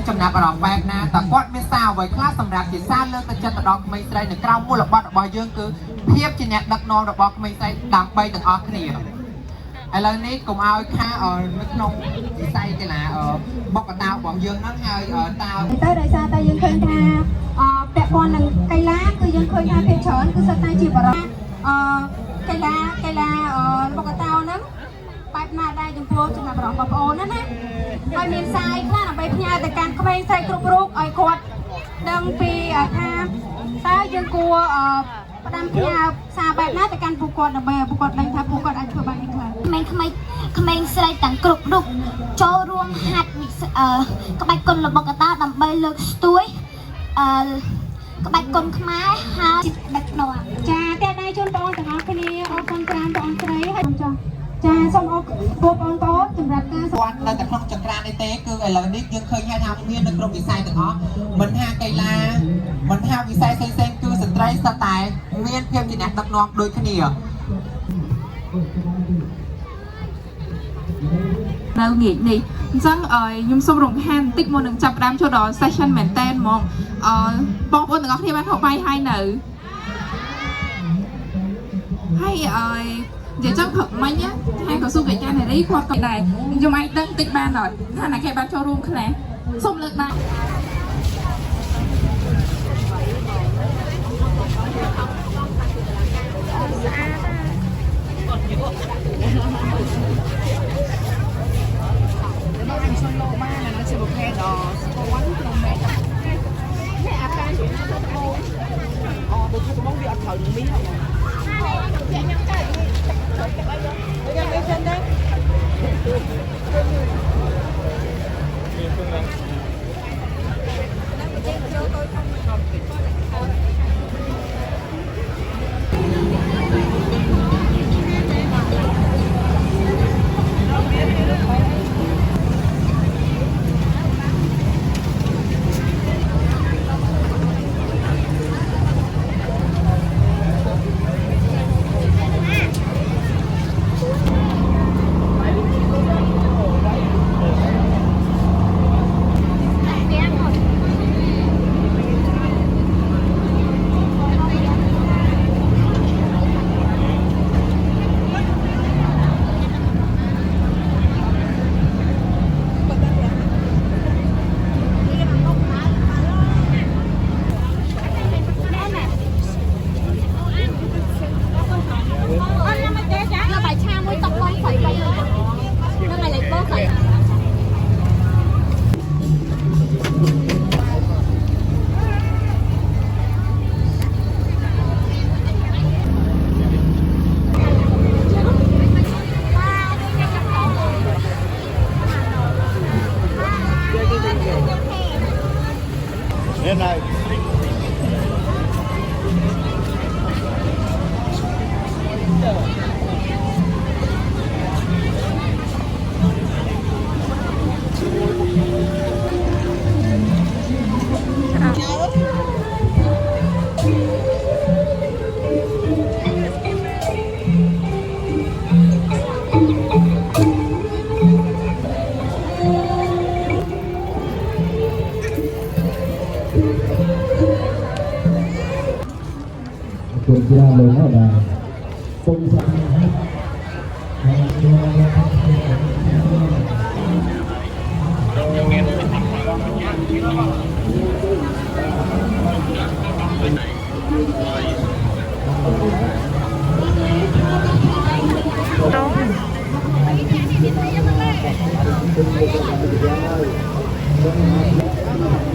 ចំណាប់អារម្មណ៍បែបណាតើគាត់មានសារអ្វីខ្លះសម្រាប់ជាសារលើកទឹកចិត្តទៅដល់ក្មេងស្រីនៅក្រៅមូលបត្ររបស់យើងគឺភាពជាអ្នកដឹកនាំរបស់ក្មេងស្រីដើម្បីទាំងអស់គ្នាឥឡូវនេះកុំឲ្យខានៅក្នុងវិស័យកីឡាបុកកតារបស់យើងហ្នឹងហើយតើទៅដោយសារតែយើងឃើញថាពាក់ព័ន្ធនឹងកីឡាគឺយើងឃើញថាភាគច្រើនគឺសិតតែជាបរិយាកីឡាបុកកតាហ្នឹងបែបណាដែរចំពោះចំណាប់អារម្មណ៍បងប្អូនណាហើយមានផ្សាយខ្លះដើម្បីផ្ញើទៅកាន់ក្មេងស្រីគ្រប់រូបឲ្យគាត់ដឹងពីថាតើយើងគួរផ្ដាំផ្ញើសារបែបណាទៅកាន់ពួកគាត់ដើម្បីឲ្យពួកគាត់ដឹងថាពួកគាត់អាចធ្វើបានយ៉ាងខ្លះក្មេងស្រីទាំងគ្រប់រូបចូលរួមហាត់ក្បាច់គុនរបស់កតាដើម្បីលើកស្ទួយក្បាច់គុនខ្មែរហើយដឹកនាំចាតែដៃជូនបងទាំងអស់គ្នាអរគុណច្រើនបងស្រីហើយចុះចាសូមអរគុណបងប្អូនសម្រាប់ការគាត់នៅតែក្នុងចង្ក្រាននេះទេគឺឥឡូវនេះយើងឃើញថាមាននៅគ្រប់វិស័យទាំងអស់មិនថាកីឡាមិនថាវិស័យផ្សេងៗគឺស្ត្រីស្ទើរតែមានភាពជាអ្នកដឹកនាំដូចគ្នានៅងាកនេះអញ្ចឹងខ្ញុំសូមរំខានបន្តិចមុននឹងចាប់ផ្ដើមចូលដល់ session មែនតើហ្មងបងប្អូនទាំងអស់គ្នាបានហូបបាយហើយនៅហើយនិយាយចឹងព្រឹកមិញថាក៏សួរកញ្ញានារីគាត់ក៏ដែរខ្ញុំអាចដឹងតិចបានអត់ថាណាគេបានចូលរួមខ្លះសូមលើកដៃคุณกีฬาลงเข้ามาตรงสายตรง